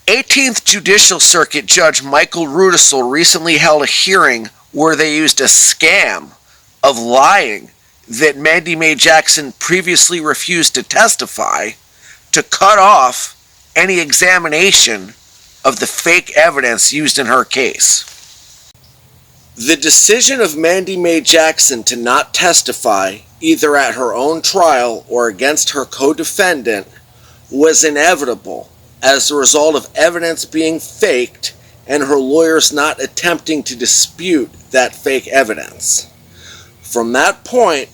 18th Judicial Circuit Judge Michael Rudisill recently held a hearing where they used a scam of lying that Mandi Mae Jackson previously refused to testify to cut off any examination of the fake evidence used in her case. The decision of Mandi Mae Jackson to not testify, either at her own trial or against her co-defendant, was inevitable as a result of evidence being faked and her lawyers not attempting to dispute that fake evidence. From that point,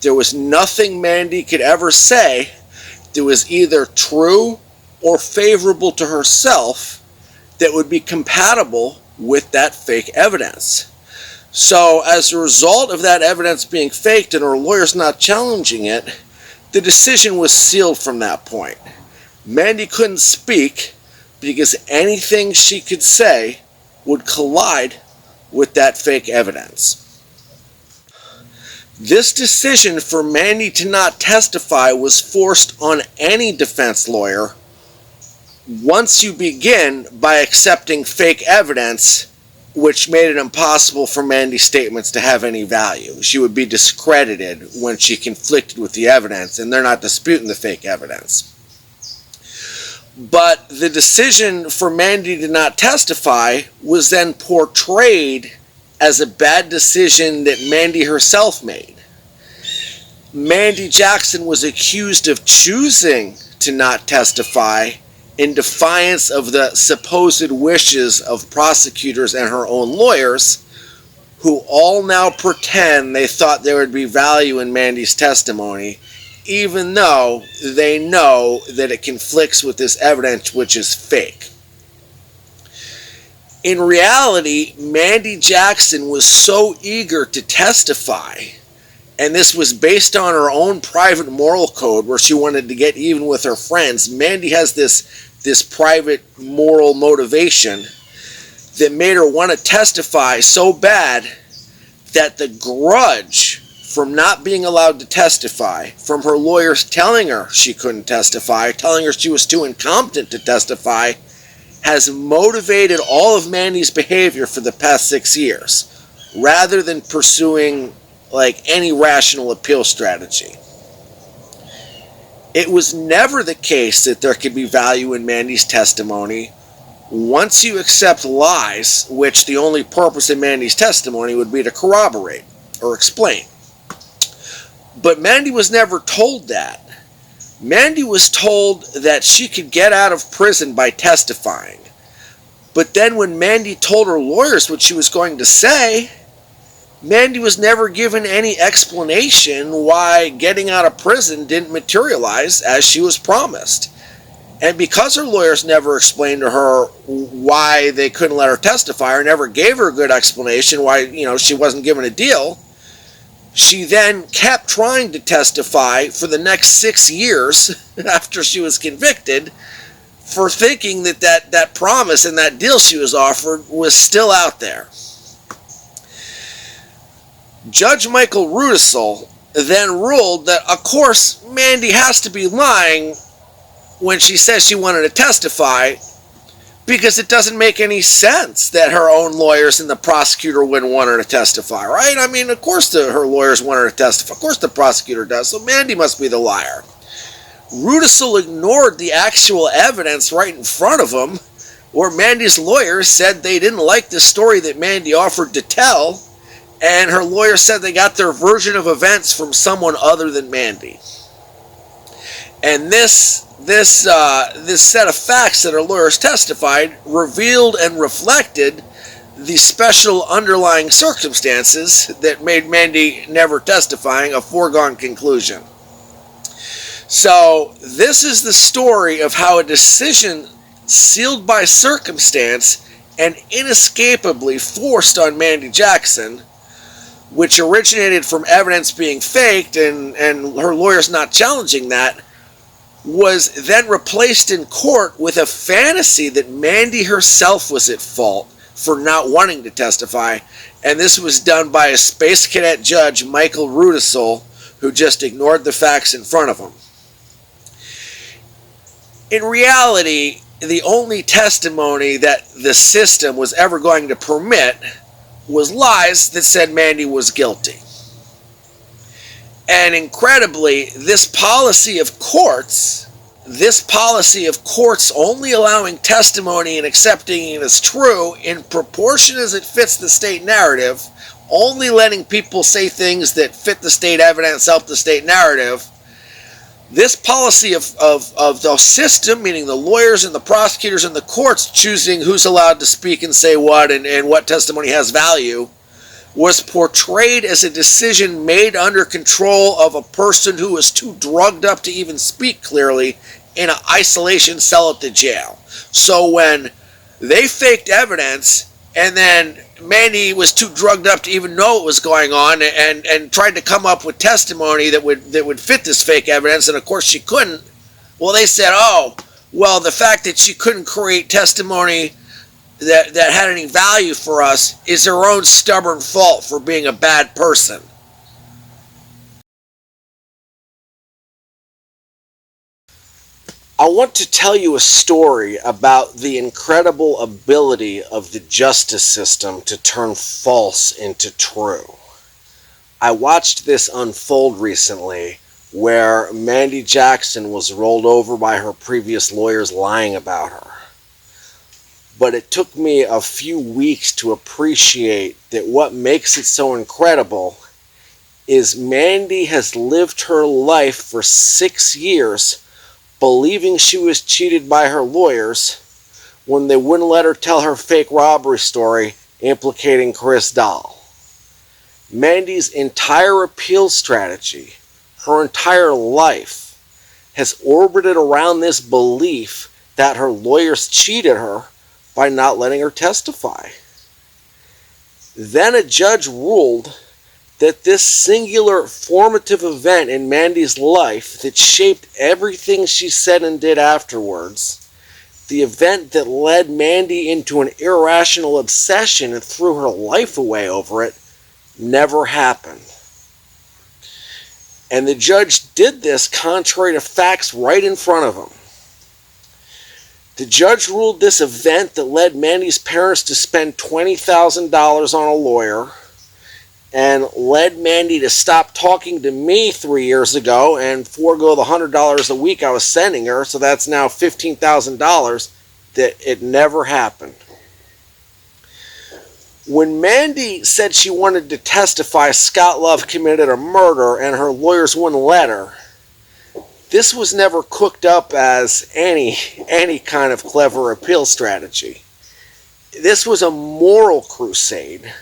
there was nothing Mandi could ever say that was either true or favorable to herself that would be compatible with that fake evidence. So as a result of that evidence being faked and her lawyers not challenging it, the decision was sealed from that point. Mandi couldn't speak because anything she could say would collide with that fake evidence. This decision for Mandi to not testify was forced on any defense lawyer once you begin by accepting fake evidence, which made it impossible for Mandi's statements to have any value. She would be discredited when she conflicted with the evidence, and they're not disputing the fake evidence. But the decision for Mandi to not testify was then portrayed as a bad decision that Mandi herself made. Mandi Jackson was accused of choosing to not testify in defiance of the supposed wishes of prosecutors and her own lawyers, who all now pretend they thought there would be value in Mandi's testimony, even though they know that it conflicts with this evidence, which is fake. In reality, Mandi Jackson was so eager to testify, and this was based on her own private moral code where she wanted to get even with her friends. Mandi has this private moral motivation that made her want to testify so bad that the grudge from not being allowed to testify, from her lawyers telling her she couldn't testify, telling her she was too incompetent to testify, has motivated all of Mandi's behavior for the past 6 years, rather than pursuing any rational appeal strategy. It was never the case that there could be value in Mandi's testimony once you accept lies, which the only purpose of Mandi's testimony would be to corroborate or explain. But Mandi was never told that. Mandi was told that she could get out of prison by testifying. But then when Mandi told her lawyers what she was going to say, Mandi was never given any explanation why getting out of prison didn't materialize as she was promised. And because her lawyers never explained to her why they couldn't let her testify, or never gave her a good explanation why, she wasn't given a deal, she then kept trying to testify for the next 6 years after she was convicted, for thinking that promise and that deal she was offered was still out there. Judge Michael Rudisill then ruled that, of course, Mandi has to be lying when she says she wanted to testify, because it doesn't make any sense that her own lawyers and the prosecutor wouldn't want her to testify, right? I mean, of course her lawyers want her to testify. Of course the prosecutor does, so Mandi must be the liar. Rudisill ignored the actual evidence right in front of him, where Mandi's lawyers said they didn't like the story that Mandi offered to tell, and her lawyer said they got their version of events from someone other than Mandi. And this set of facts that her lawyers testified revealed and reflected the special underlying circumstances that made Mandi never testifying a foregone conclusion. So this is the story of how a decision sealed by circumstance and inescapably forced on Mandi Jackson, which originated from evidence being faked and her lawyers not challenging that, was then replaced in court with a fantasy that Mandi herself was at fault for not wanting to testify, and this was done by a Space Cadet Judge Michael Rudisill, who just ignored the facts in front of him. In reality, the only testimony that the system was ever going to permit was lies that said Mandi was guilty. And incredibly, this policy of courts only allowing testimony and accepting it as true in proportion as it fits the state narrative, only letting people say things that fit the state evidence, help the state narrative, this policy of the system, meaning the lawyers and the prosecutors and the courts choosing who's allowed to speak and say what and what testimony has value, was portrayed as a decision made under control of a person who was too drugged up to even speak clearly in an isolation cell at the jail. So when they faked evidence and then Mandi was too drugged up to even know what was going on and tried to come up with testimony that would fit this fake evidence, and of course she couldn't, well, they said, oh, well, the fact that she couldn't create testimony that had any value for us is her own stubborn fault for being a bad person. I want to tell you a story about the incredible ability of the justice system to turn false into true. I watched this unfold recently where Mandi Jackson was rolled over by her previous lawyers lying about her. But it took me a few weeks to appreciate that what makes it so incredible is Mandi has lived her life for 6 years believing she was cheated by her lawyers when they wouldn't let her tell her fake robbery story implicating Kirstin. Mandi's entire appeal strategy, her entire life, has orbited around this belief that her lawyers cheated her by not letting her testify. Then a judge ruled that this singular formative event in Mandi's life that shaped everything she said and did afterwards, the event that led Mandi into an irrational obsession and threw her life away over it, never happened. And the judge did this contrary to facts right in front of him. The judge ruled this event that led Mandi's parents to spend $20,000 on a lawyer and led Mandi to stop talking to me 3 years ago and forego the $100 a week I was sending her, so that's now $15,000, that it never happened. When Mandi said she wanted to testify Scott Love committed a murder and her lawyers wouldn't let her, this was never cooked up as any kind of clever appeal strategy. This was a moral crusade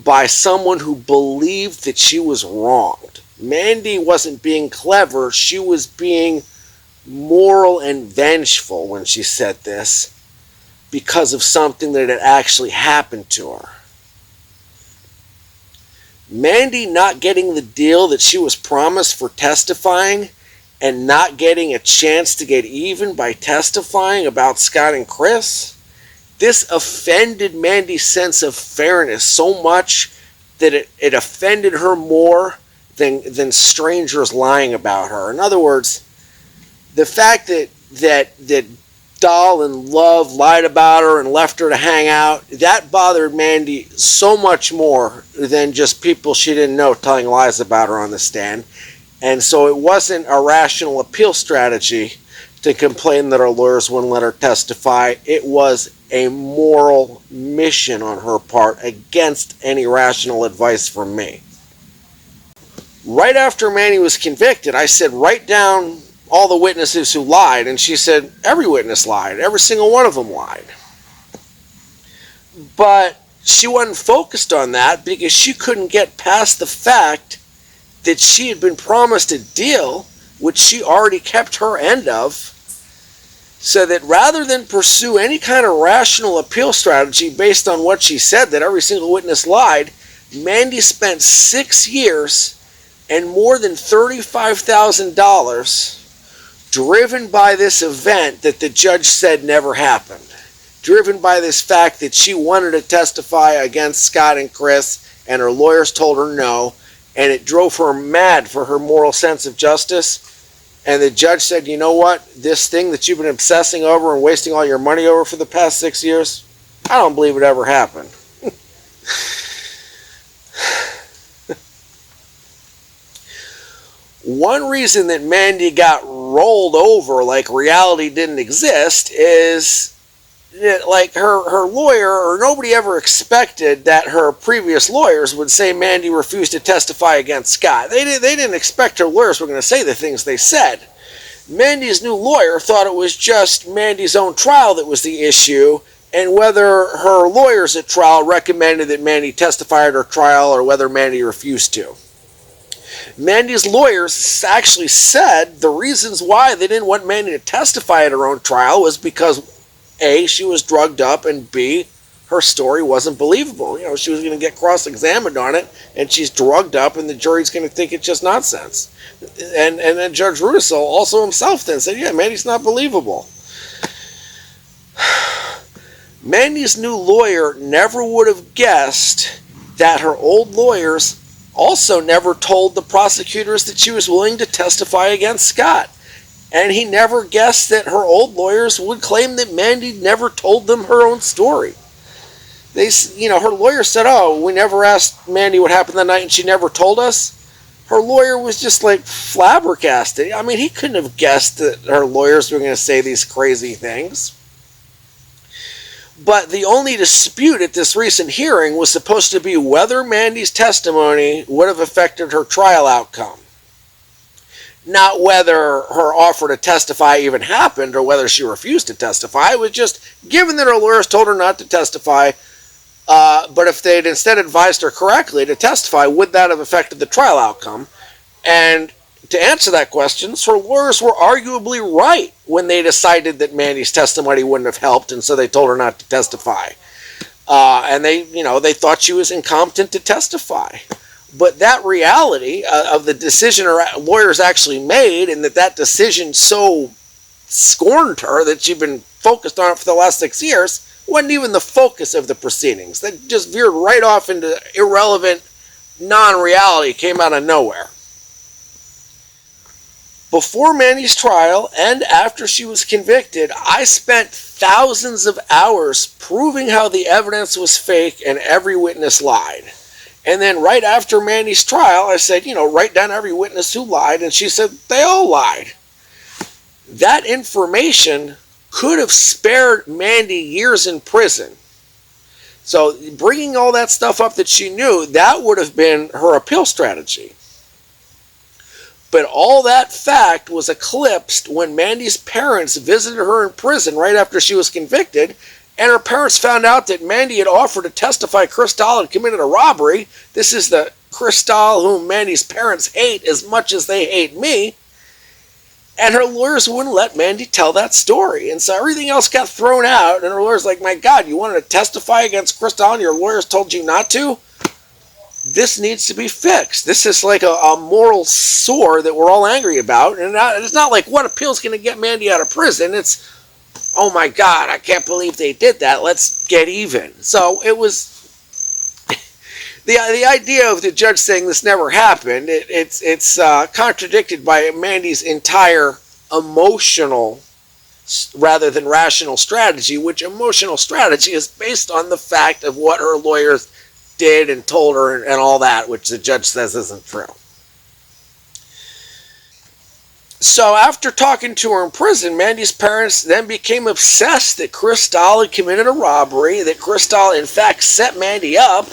by someone who believed that she was wronged. Mandi wasn't being clever, she was being moral and vengeful when she said this because of something that had actually happened to her. Mandi not getting the deal that she was promised for testifying and not getting a chance to get even by testifying about Scott and Chris, this offended Mandi's sense of fairness so much that it offended her more than strangers lying about her. In other words, the fact that Dahl and Love lied about her and left her to hang out, that bothered Mandi so much more than just people she didn't know telling lies about her on the stand. And so it wasn't a rational appeal strategy to complain that her lawyers wouldn't let her testify. It was a moral mission on her part against any rational advice from me. Right after Mandi was convicted, I said, write down all the witnesses who lied, and she said, every witness lied. Every single one of them lied. But she wasn't focused on that because she couldn't get past the fact that she had been promised a deal which she already kept her end of, so that rather than pursue any kind of rational appeal strategy based on what she said, that every single witness lied, Mandi spent 6 years and more than $35,000 driven by this event that the judge said never happened, driven by this fact that she wanted to testify against Scott and Chris and her lawyers told her no, and it drove her mad for her moral sense of justice. And the judge said, you know what? This thing that you've been obsessing over and wasting all your money over for the past 6 years, I don't believe it ever happened. One reason that Mandi got rolled over like reality didn't exist is that, like, her lawyer, or nobody ever expected that her previous lawyers would say Mandi refused to testify against Scott. They didn't expect her lawyers were going to say the things they said. Mandi's new lawyer thought it was just Mandi's own trial that was the issue, and whether her lawyers at trial recommended that Mandi testify at her trial or whether Mandi refused to. Mandi's lawyers actually said the reasons why they didn't want Mandi to testify at her own trial was because A, she was drugged up, and B, her story wasn't believable. You know, she was going to get cross-examined on it, and she's drugged up, and the jury's going to think it's just nonsense. And then Judge Rudisill also himself then said, yeah, Mandi's not believable. Mandi's new lawyer never would have guessed that her old lawyers also never told the prosecutors that she was willing to testify against Scott. And he never guessed that her old lawyers would claim that Mandi never told them her own story. Her lawyer said, oh, we never asked Mandi what happened that night and she never told us. Her lawyer was just like flabbergasted. I mean, he couldn't have guessed that her lawyers were going to say these crazy things. But the only dispute at this recent hearing was supposed to be whether Mandi's testimony would have affected her trial outcome. Not whether her offer to testify even happened or whether she refused to testify. It was just given that her lawyers told her not to testify, but if they'd instead advised her correctly to testify, would that have affected the trial outcome? And to answer that question, her lawyers were arguably right when they decided that Mandi's testimony wouldn't have helped, and so they told her not to testify. And they thought she was incompetent to testify. But that reality of the decision her lawyers actually made, and that decision so scorned her that she'd been focused on it for the last 6 years, wasn't even the focus of the proceedings. They just veered right off into irrelevant non-reality, came out of nowhere. Before Mandi's trial and after she was convicted, I spent thousands of hours proving how the evidence was fake and every witness lied. And then right after Mandi's trial, I said, write down every witness who lied, and she said they all lied. That information could have spared Mandi years in prison. So bringing all that stuff up that she knew, that would have been her appeal strategy. But all that fact was eclipsed when Mandi's parents visited her in prison right after she was convicted, and her parents found out that Mandi had offered to testify Kirstin had committed a robbery. This is the Kirstin whom Mandi's parents hate as much as they hate me. And her lawyers wouldn't let Mandi tell that story. And so everything else got thrown out, and her lawyer's like, my God, you wanted to testify against Kirstin, your lawyers told you not to? This needs to be fixed. This is like a moral sore that we're all angry about. And it's not like what appeal's going to get Mandi out of prison. It's, oh my God, I can't believe they did that. Let's get even. So it was the idea of the judge saying this never happened. It's contradicted by Mandi's entire emotional rather than rational strategy, which emotional strategy is based on the fact of what her lawyers did and told her and all that, which the judge says isn't true. So after talking to her in prison, Mandi's parents then became obsessed that Kirstin had committed a robbery, that Kirstin in fact set Mandi up,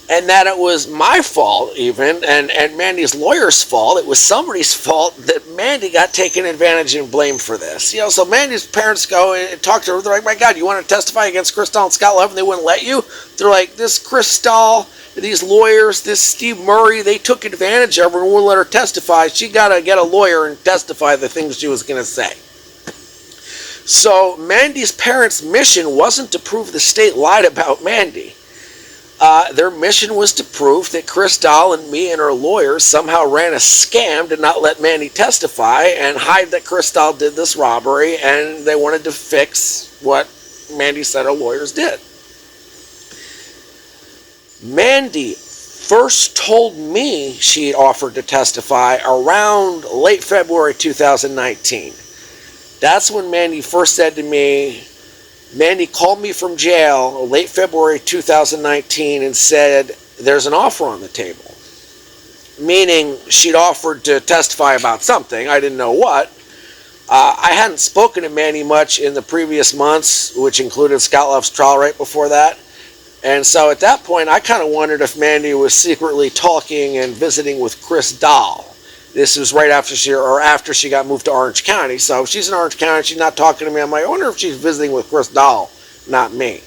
and that it was my fault even, and Mandi's lawyer's fault. It was somebody's fault that Mandi got taken advantage and blamed for this. So Mandi's parents go and talk to her. They're like, my God, you want to testify against Kirstin and Scott Love, and they wouldn't let you? They're like, this Kirstin, these lawyers, this Steve Murray, they took advantage of her and wouldn't let her testify. She got to get a lawyer and testify the things she was going to say. So Mandi's parents' mission wasn't to prove the state lied about Mandi. Their mission was to prove that Kirstin and me and her lawyers somehow ran a scam to not let Mandi testify and hide that Kirstin did this robbery, and they wanted to fix what Mandi said her lawyers did. Mandi first told me she had offered to testify around late February 2019. That's when Mandi first said to me, Mandi called me from jail late February 2019 and said, there's an offer on the table. Meaning she'd offered to testify about something. I didn't know what. I hadn't spoken to Mandi much in the previous months, which included Scott Love's trial right before that. And so at that point, I kind of wondered if Mandi was secretly talking and visiting with Chris Dahl. This was right after she got moved to Orange County. So if she's in Orange County, she's not talking to me. I'm like, I wonder if she's visiting with Chris Dahl, not me.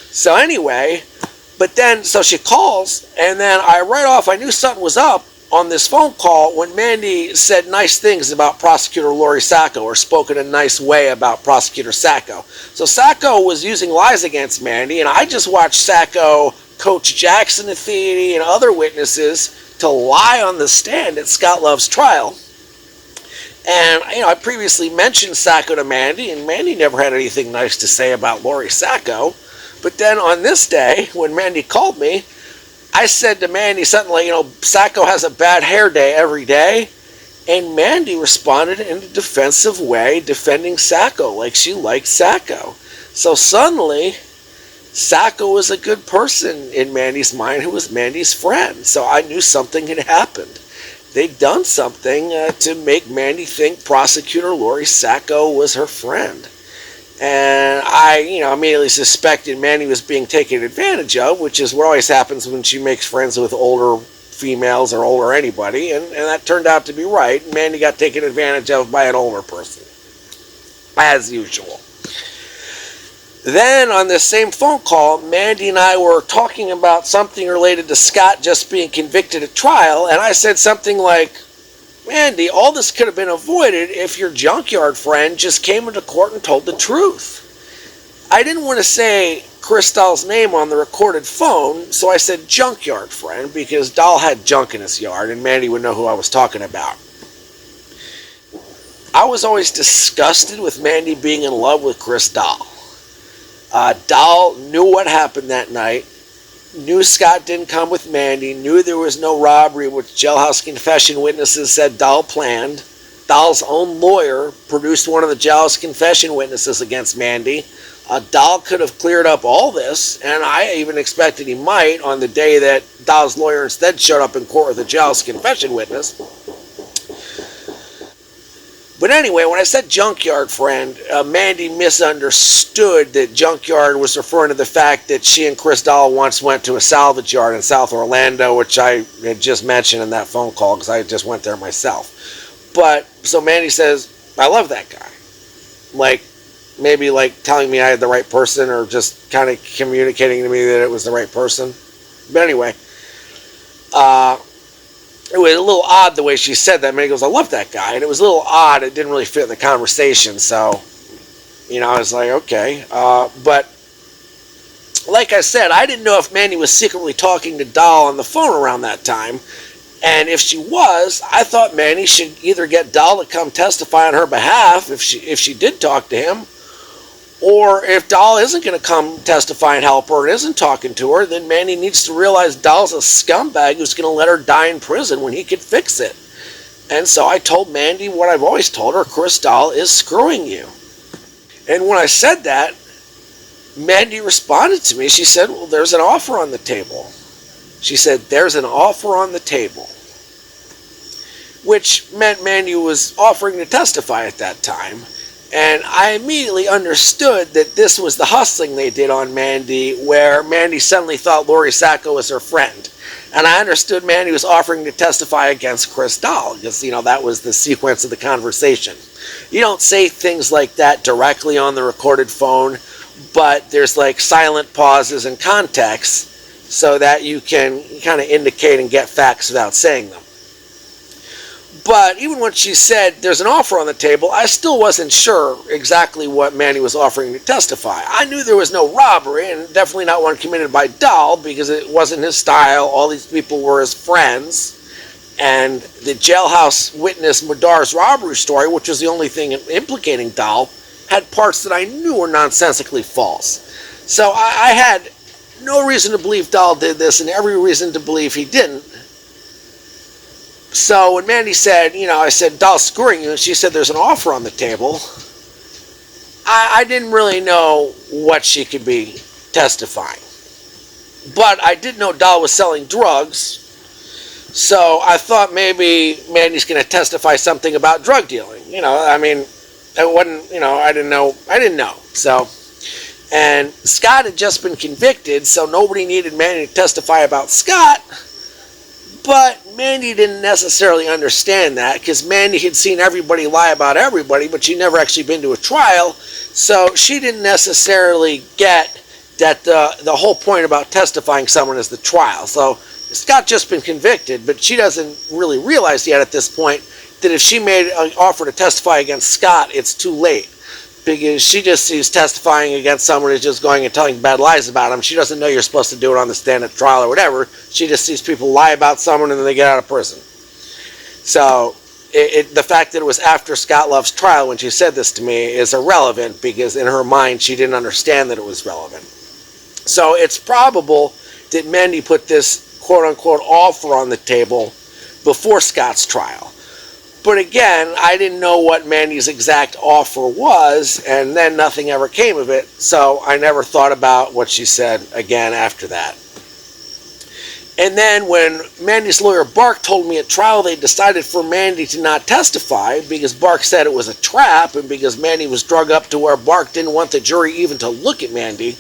So anyway, but then, so she calls, and then I knew something was up on this phone call when Mandi said nice things about Prosecutor Lori Sacco, or spoke in a nice way about Prosecutor Sacco. So Sacco was using lies against Mandi, and I just watched Sacco coach Jackson Athene and other witnesses to lie on the stand at Scott Love's trial. And, I previously mentioned Sacco to Mandi, and Mandi never had anything nice to say about Lori Sacco. But then on this day, when Mandi called me, I said to Mandi something like, Sacco has a bad hair day every day. And Mandi responded in a defensive way, defending Sacco like she liked Sacco. So suddenly, Sacco was a good person in Mandi's mind who was Mandi's friend. So I knew something had happened. They'd done something to make Mandi think Prosecutor Lori Sacco was her friend. And I, immediately suspected Mandi was being taken advantage of, which is what always happens when she makes friends with older females or older anybody. And that turned out to be right. Mandi got taken advantage of by an older person, as usual. Then on this same phone call, Mandi and I were talking about something related to Scott just being convicted at trial, and I said something like, Mandi, all this could have been avoided if your junkyard friend just came into court and told the truth. I didn't want to say Chris Dahl's name on the recorded phone, so I said junkyard friend, because Dahl had junk in his yard, and Mandi would know who I was talking about. I was always disgusted with Mandi being in love with Chris Dahl. Dahl knew what happened that night, knew Scott didn't come with Mandi, knew there was no robbery, which jailhouse confession witnesses said Dahl planned. Dahl's own lawyer produced one of the jailhouse confession witnesses against Mandi. Dahl could have cleared up all this, and I even expected he might on the day that Dahl's lawyer instead showed up in court with a jailhouse confession witness. But anyway, when I said junkyard friend, Mandi misunderstood that junkyard was referring to the fact that she and Chris Dahl once went to a salvage yard in South Orlando, which I had just mentioned in that phone call because I just went there myself. But, so Mandi says, I love that guy. Maybe telling me I had the right person, or just kind of communicating to me that it was the right person. But anyway, it was a little odd the way she said that. Mandi goes, I love that guy. And it was a little odd. It didn't really fit in the conversation. So, I was like, okay. But like I said, I didn't know if Mandi was secretly talking to Dahl on the phone around that time. And if she was, I thought Mandi should either get Dahl to come testify on her behalf if she did talk to him, or if Dahl isn't going to come testify and help her and isn't talking to her, then Mandi needs to realize Dahl's a scumbag who's going to let her die in prison when he could fix it. And so I told Mandi what I've always told her, Chris Dahl is screwing you. And when I said that, Mandi responded to me. She said, well, there's an offer on the table. She said, there's an offer on the table. Which meant Mandi was offering to testify at that time. And I immediately understood that this was the hustling they did on Mandi, where Mandi suddenly thought Lori Sacco was her friend. And I understood Mandi was offering to testify against Chris Dahl, because, that was the sequence of the conversation. You don't say things like that directly on the recorded phone, but there's silent pauses and context so that you can kind of indicate and get facts without saying them. But even when she said there's an offer on the table, I still wasn't sure exactly what Mandi was offering to testify. I knew there was no robbery, and definitely not one committed by Dahl, because it wasn't his style. All these people were his friends. And the jailhouse witness Madar's robbery story, which was the only thing implicating Dahl, had parts that I knew were nonsensically false. So I had no reason to believe Dahl did this and every reason to believe he didn't. So when Mandi said, I said, Dahl's screwing you, and she said there's an offer on the table, I didn't really know what she could be testifying. But I did know Dahl was selling drugs, so I thought maybe Mandi's going to testify something about drug dealing. It wasn't, I didn't know. So, and Scott had just been convicted, so nobody needed Mandi to testify about Scott. But Mandi didn't necessarily understand that, because Mandi had seen everybody lie about everybody, but she'd never actually been to a trial, so she didn't necessarily get that the whole point about testifying someone is the trial. So Scott just been convicted, but she doesn't really realize yet at this point that if she made an offer to testify against Scott, it's too late, because she just sees testifying against someone who's just going and telling bad lies about him. She doesn't know you're supposed to do it on the stand at trial or whatever. She just sees people lie about someone and then they get out of prison. So the fact that it was after Scott Love's trial when she said this to me is irrelevant, because in her mind she didn't understand that it was relevant. So it's probable that Mandi put this quote-unquote offer on the table before Scott's trial. But again, I didn't know what Mandi's exact offer was, and then nothing ever came of it, so I never thought about what she said again after that. And then when Mandi's lawyer Bark told me at trial they decided for Mandi to not testify because Bark said it was a trap and because Mandi was drug up to where Bark didn't want the jury even to look at Mandi,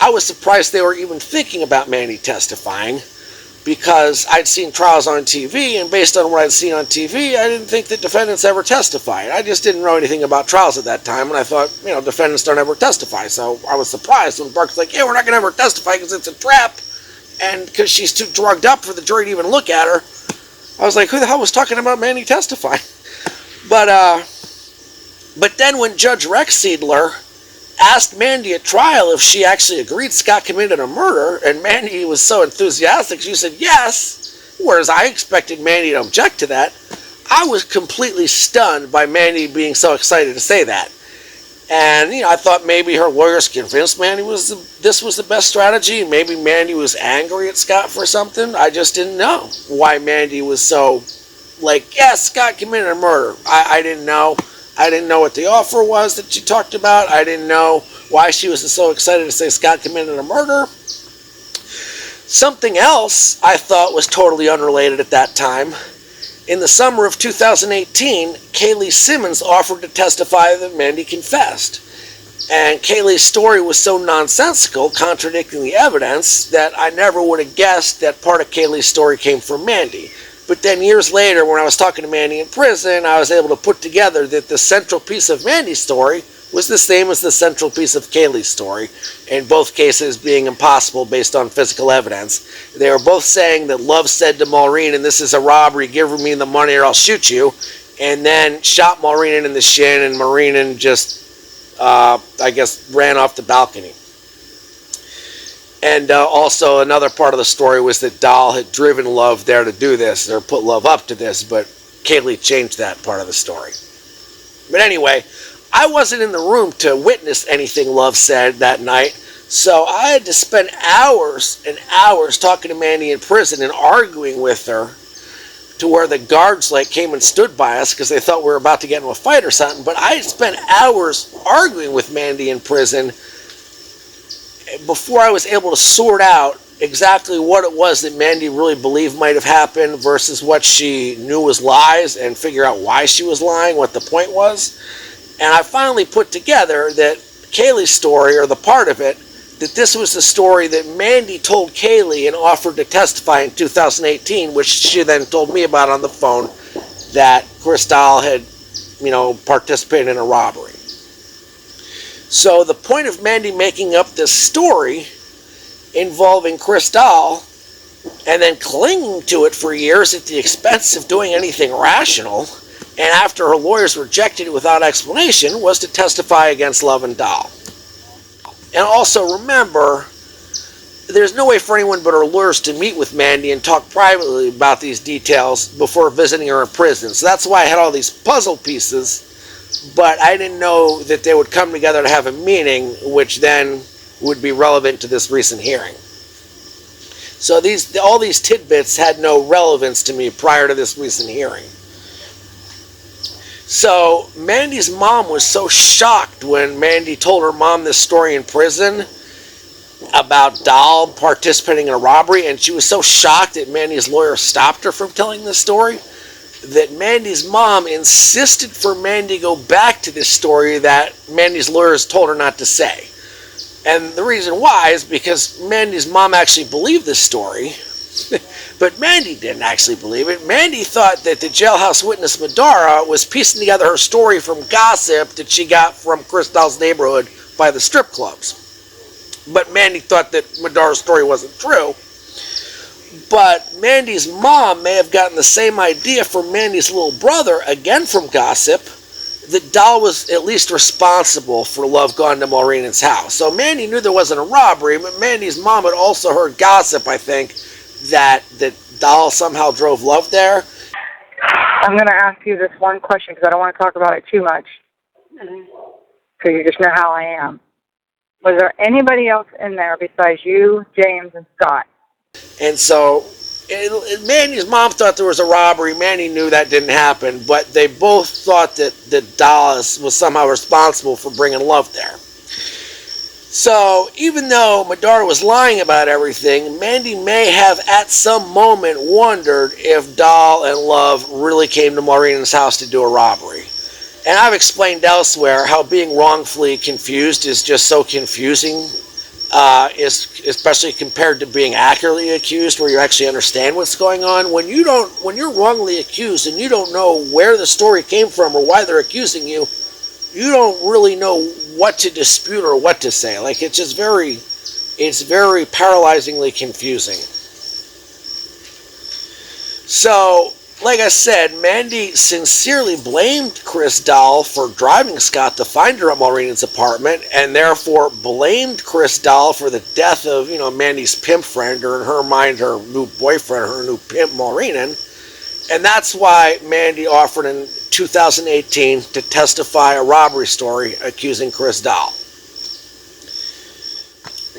I was surprised they were even thinking about Mandi testifying, because I'd seen trials on TV, and based on what I'd seen on TV, I didn't think that defendants ever testified. I just didn't know anything about trials at that time, and I thought, defendants don't ever testify. So I was surprised when Bark's like, yeah, we're not going to ever testify because it's a trap, and because she's too drugged up for the jury to even look at her. I was like, who the hell was talking about Mandi testifying? But then when Judge Rex Seidler asked Mandi at trial if she actually agreed Scott committed a murder, and Mandi was so enthusiastic, she said yes, whereas I expected Mandi to object to that. I was completely stunned by Mandi being so excited to say that. And, I thought maybe her lawyers convinced Mandi this was the best strategy, and maybe Mandi was angry at Scott for something. I just didn't know why Mandi was so like, yes, Scott committed a murder. I didn't know. I didn't know what the offer was that she talked about. I didn't know why she was so excited to say Scott committed a murder. Something else I thought was totally unrelated at that time. In the summer of 2018, Kaylee Simmons offered to testify that Mandi confessed. And Kaylee's story was so nonsensical, contradicting the evidence, that I never would have guessed that part of Kaylee's story came from Mandi. But then years later, when I was talking to Mandi in prison, I was able to put together that the central piece of Mandi's story was the same as the central piece of Kaylee's story, in both cases being impossible based on physical evidence. They were both saying that Love said to Mulrenin, this is a robbery, give me the money or I'll shoot you, and then shot Mulrenin in the shin, and Mulrenin just, ran off the balcony. And also another part of the story was that Dahl had driven Love there to do this, or put Love up to this, but Kaylee changed that part of the story. But anyway, I wasn't in the room to witness anything Love said that night, so I had to spend hours and hours talking to Mandi in prison and arguing with her to where the guards came and stood by us because they thought we were about to get into a fight or something. But I had spent hours arguing with Mandi in prison before I was able to sort out exactly what it was that Mandi really believed might have happened versus what she knew was lies, and figure out why she was lying, what the point was. And I finally put together that Kaylee's story, or the part of it, that this was the story that Mandi told Kaylee and offered to testify in 2018, which she then told me about on the phone, that Chris Dahl had, participated in a robbery. So the point of Mandi making up this story involving Chris Dahl and then clinging to it for years at the expense of doing anything rational, and after her lawyers rejected it without explanation, was to testify against Love and Dahl. And also remember, there's no way for anyone but her lawyers to meet with Mandi and talk privately about these details before visiting her in prison. So that's why I had all these puzzle pieces, but I didn't know that they would come together to have a meeting, which then would be relevant to this recent hearing. So all these tidbits had no relevance to me prior to this recent hearing. So Mandi's mom was so shocked when Mandi told her mom this story in prison about Dahl participating in a robbery, and she was so shocked that Mandi's lawyer stopped her from telling this story, that Mandi's mom insisted for Mandi to go back to this story that Mandi's lawyers told her not to say. And the reason why is because Mandi's mom actually believed this story, but Mandi didn't actually believe it. Mandi thought that the jailhouse witness Madara was piecing together her story from gossip that she got from Chris Dahl's neighborhood by the strip clubs. But Mandi thought that Madara's story wasn't true. But Mandi's mom may have gotten the same idea from Mandi's little brother, again from gossip, that Dahl was at least responsible for Love gone to Mulrenin's house. So Mandi knew there wasn't a robbery, but Mandi's mom had also heard gossip, I think, that Dahl somehow drove Love there. I'm going to ask you this one question because I don't want to talk about it too much. So you just know how I am. Was there anybody else in there besides you, James, and Scott? And so Mandi's mom thought there was a robbery. Mandi knew that didn't happen, but they both thought that Dahl was somehow responsible for bringing Love there. So even though Madara was lying about everything, Mandi may have at some moment wondered if Dahl and Love really came to Mulrenin's house to do a robbery. And I've explained elsewhere how being wrongfully confused is just so confusing, especially compared to being accurately accused, where you actually understand what's going on. When you're wrongly accused and you don't know where the story came from or why they're accusing you, you don't really know what to dispute or what to say. Like, it's very paralyzingly confusing. So, like I said, Mandi sincerely blamed Chris Dahl for driving Scott to find her at Mulrenin's apartment, and therefore blamed Chris Dahl for the death of, Mandi's pimp friend, or in her mind, her new boyfriend, her new pimp, Mulrenin. And that's why Mandi offered in 2018 to testify a robbery story accusing Chris Dahl.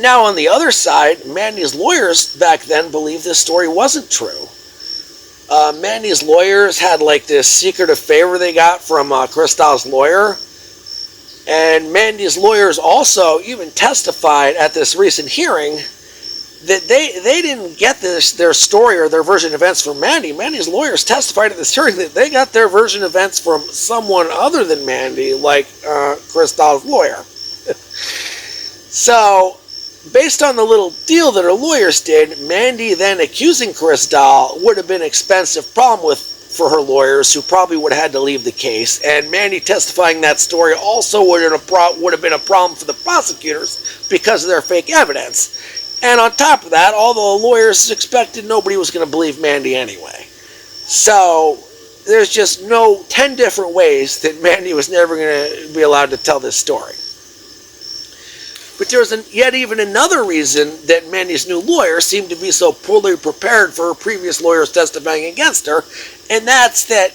Now, on the other side, Mandi's lawyers back then believed this story wasn't true. Mandi's lawyers had this secretive favor they got from Chris Dahl's lawyer. And Mandi's lawyers also even testified at this recent hearing that they didn't get their story or their version of events from Mandi. Mandi's lawyers testified at this hearing that they got their version of events from someone other than Mandi, like Chris Dahl's lawyer. So, based on the little deal that her lawyers did, Mandi then accusing Chris Dahl would have been an expensive problem for her lawyers, who probably would have had to leave the case. And Mandi testifying that story also would have been a problem for the prosecutors because of their fake evidence. And on top of that, all the lawyers expected nobody was going to believe Mandi anyway. So there's just 10 different ways that Mandi was never going to be allowed to tell this story. But there's yet even another reason that Mandi's new lawyer seemed to be so poorly prepared for her previous lawyers testifying against her, and that's that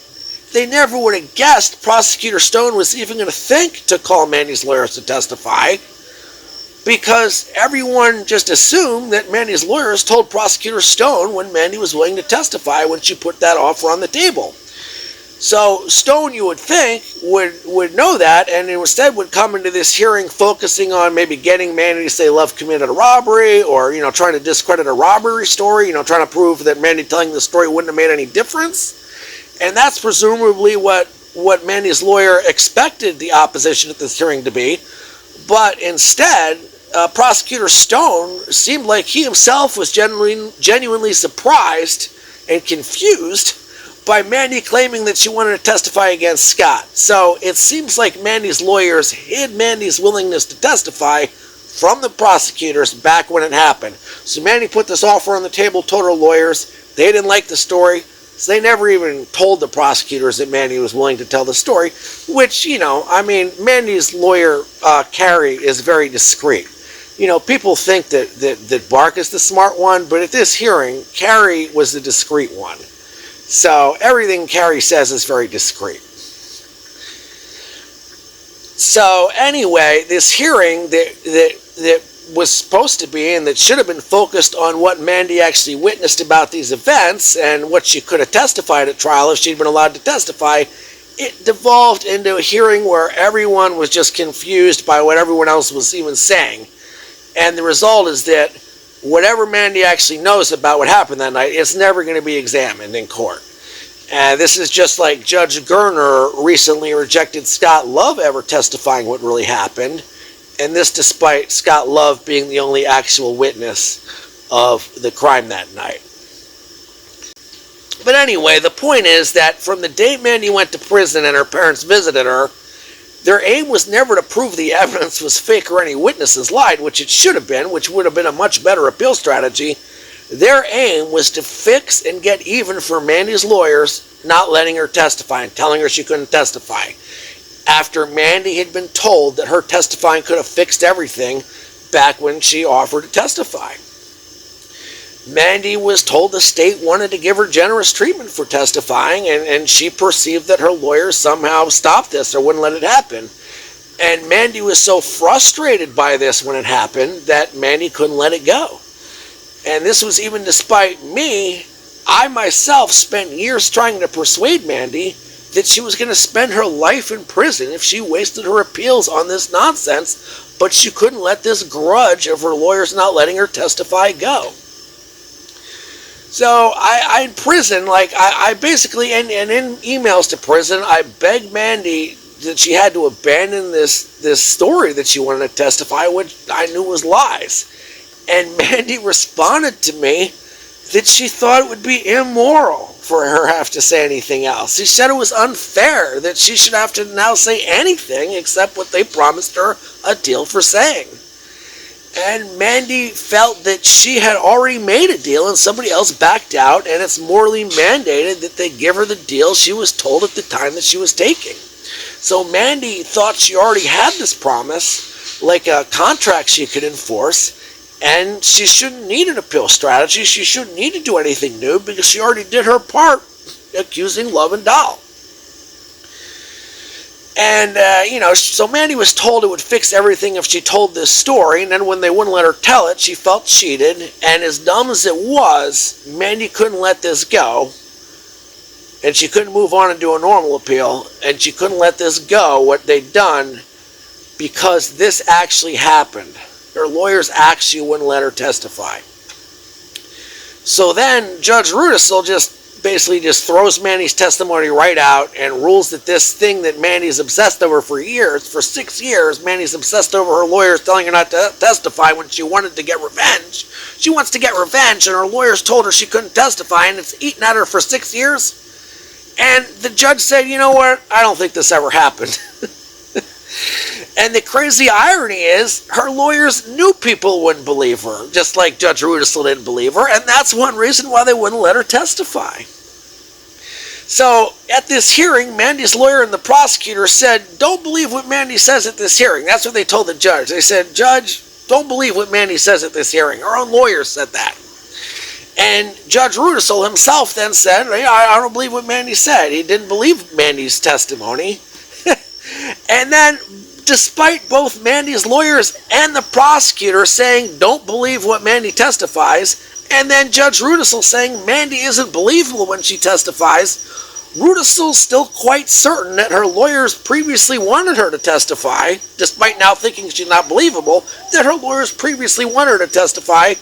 they never would have guessed Prosecutor Stone was even going to think to call Mandi's lawyers to testify, because everyone just assumed that Mandi's lawyers told Prosecutor Stone when Mandi was willing to testify when she put that offer on the table. So Stone, you would think, would know that, and instead would come into this hearing focusing on maybe getting Mandi to say Love committed a robbery, or trying to discredit a robbery story, trying to prove that Mandi telling the story wouldn't have made any difference. And that's presumably what Mandi's lawyer expected the opposition at this hearing to be. But instead, Prosecutor Stone seemed like he himself was genuinely surprised and confused by Mandi claiming that she wanted to testify against Scott. So it seems like Mandi's lawyers hid Mandi's willingness to testify from the prosecutors back when it happened. So Mandi put this offer on the table, told her lawyers. They didn't like the story, so they never even told the prosecutors that Mandi was willing to tell the story, which, Mandi's lawyer, Carrie, is very discreet. People think that Bark is the smart one, but at this hearing, Carrie was the discreet one. So everything Carrie says is very discreet. So anyway, this hearing that was supposed to be, and that should have been focused on what Mandi actually witnessed about these events and what she could have testified at trial if she'd been allowed to testify, it devolved into a hearing where everyone was just confused by what everyone else was even saying. And the result is that whatever Mandi actually knows about what happened that night, it's never going to be examined in court. And this is just like Judge Gerner recently rejected Scott Love ever testifying what really happened. And this despite Scott Love being the only actual witness of the crime that night. But anyway, the point is that from the day Mandi went to prison and her parents visited her, their aim was never to prove the evidence was fake or any witnesses lied, which it should have been, which would have been a much better appeal strategy. Their aim was to fix and get even for Mandi's lawyers not letting her testify and telling her she couldn't testify, after Mandi had been told that her testifying could have fixed everything back when she offered to testify. Mandi was told the state wanted to give her generous treatment for testifying, and she perceived that her lawyers somehow stopped this or wouldn't let it happen. And Mandi was so frustrated by this when it happened that Mandi couldn't let it go. And this was even despite me. I myself spent years trying to persuade Mandi that she was going to spend her life in prison if she wasted her appeals on this nonsense, but she couldn't let this grudge of her lawyers not letting her testify go. So I in prison, I basically, and in emails to prison, I begged Mandi that she had to abandon this story that she wanted to testify, which I knew was lies. And Mandi responded to me that she thought it would be immoral for her to have to say anything else. She said it was unfair that she should have to now say anything except what they promised her a deal for saying. And Mandi felt that she had already made a deal and somebody else backed out, and it's morally mandated that they give her the deal she was told at the time that she was taking. So Mandi thought she already had this promise, like a contract she could enforce, and she shouldn't need an appeal strategy. She shouldn't need to do anything new because she already did her part accusing Love and Dahl. And, so Mandi was told it would fix everything if she told this story, and then when they wouldn't let her tell it, she felt cheated, and as dumb as it was, Mandi couldn't let this go, and she couldn't move on and do a normal appeal, and she couldn't let this go, what they'd done, because this actually happened. Her lawyers actually wouldn't let her testify. So then Judge Rudisill basically throws Mandi's testimony right out and rules that this thing that Mandi's obsessed over for 6 years, Mandi's obsessed over her lawyers telling her not to testify when she wanted to get revenge. She wants to get revenge, and her lawyers told her she couldn't testify, and it's eaten at her for 6 years. And the judge said, you know what, I don't think this ever happened. And the crazy irony is, her lawyers knew people wouldn't believe her, just like Judge Rudisill didn't believe her, and that's one reason why they wouldn't let her testify. So, at this hearing, Mandi's lawyer and the prosecutor said, don't believe what Mandi says at this hearing. That's what they told the judge. They said, Judge, don't believe what Mandi says at this hearing. Her own lawyers said that. And Judge Rudisill himself then said, I don't believe what Mandi said. He didn't believe Mandi's testimony. And then, despite both Mandi's lawyers and the prosecutor saying, don't believe what Mandi testifies, and then Judge Rudisill saying Mandi isn't believable when she testifies, Rudisill's still quite certain that her lawyers previously wanted her to testify, despite now thinking she's not believable, that her lawyers previously wanted her to testify,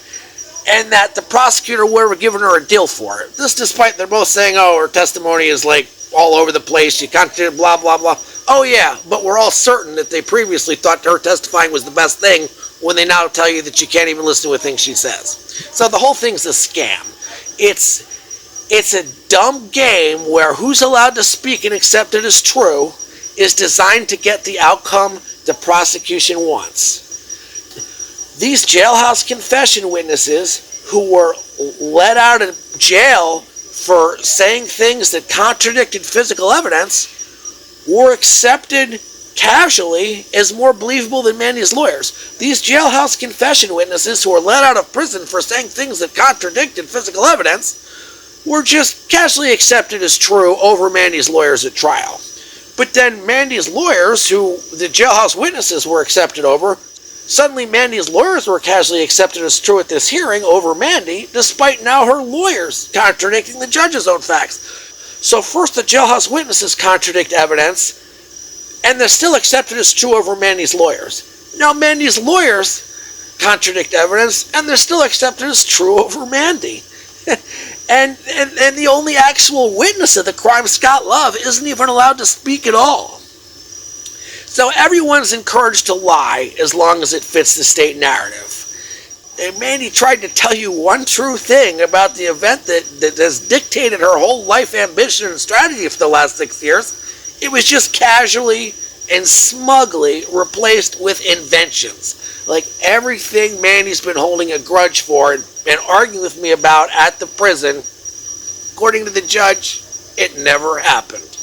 and that the prosecutor would have given her a deal for it. This despite they're both saying, her testimony is all over the place, she contradicted blah, blah, blah. Oh yeah, but we're all certain that they previously thought her testifying was the best thing when they now tell you that you can't even listen to a thing she says. So the whole thing's a scam. It's a dumb game where who's allowed to speak and accept it as true is designed to get the outcome the prosecution wants. These jailhouse confession witnesses who were let out of jail for saying things that contradicted physical evidence were accepted casually as more believable than Mandi's lawyers. These jailhouse confession witnesses who were let out of prison for saying things that contradicted physical evidence were just casually accepted as true over Mandi's lawyers at trial. But then Mandi's lawyers, who the jailhouse witnesses were accepted over, Suddenly, Mandi's lawyers were casually accepted as true at this hearing over Mandi, despite now her lawyers contradicting the judge's own facts. So first the jailhouse witnesses contradict evidence, and they're still accepted as true over Mandi's lawyers. Now Mandi's lawyers contradict evidence, and they're still accepted as true over Mandi. and the only actual witness of the crime, Scott Love, isn't even allowed to speak at all. So everyone's encouraged to lie as long as it fits the state narrative. And Mandi tried to tell you one true thing about the event that has dictated her whole life ambition and strategy for the last 6 years. It was just casually and smugly replaced with inventions. Like everything Mandi's been holding a grudge for and arguing with me about at the prison, according to the judge, it never happened.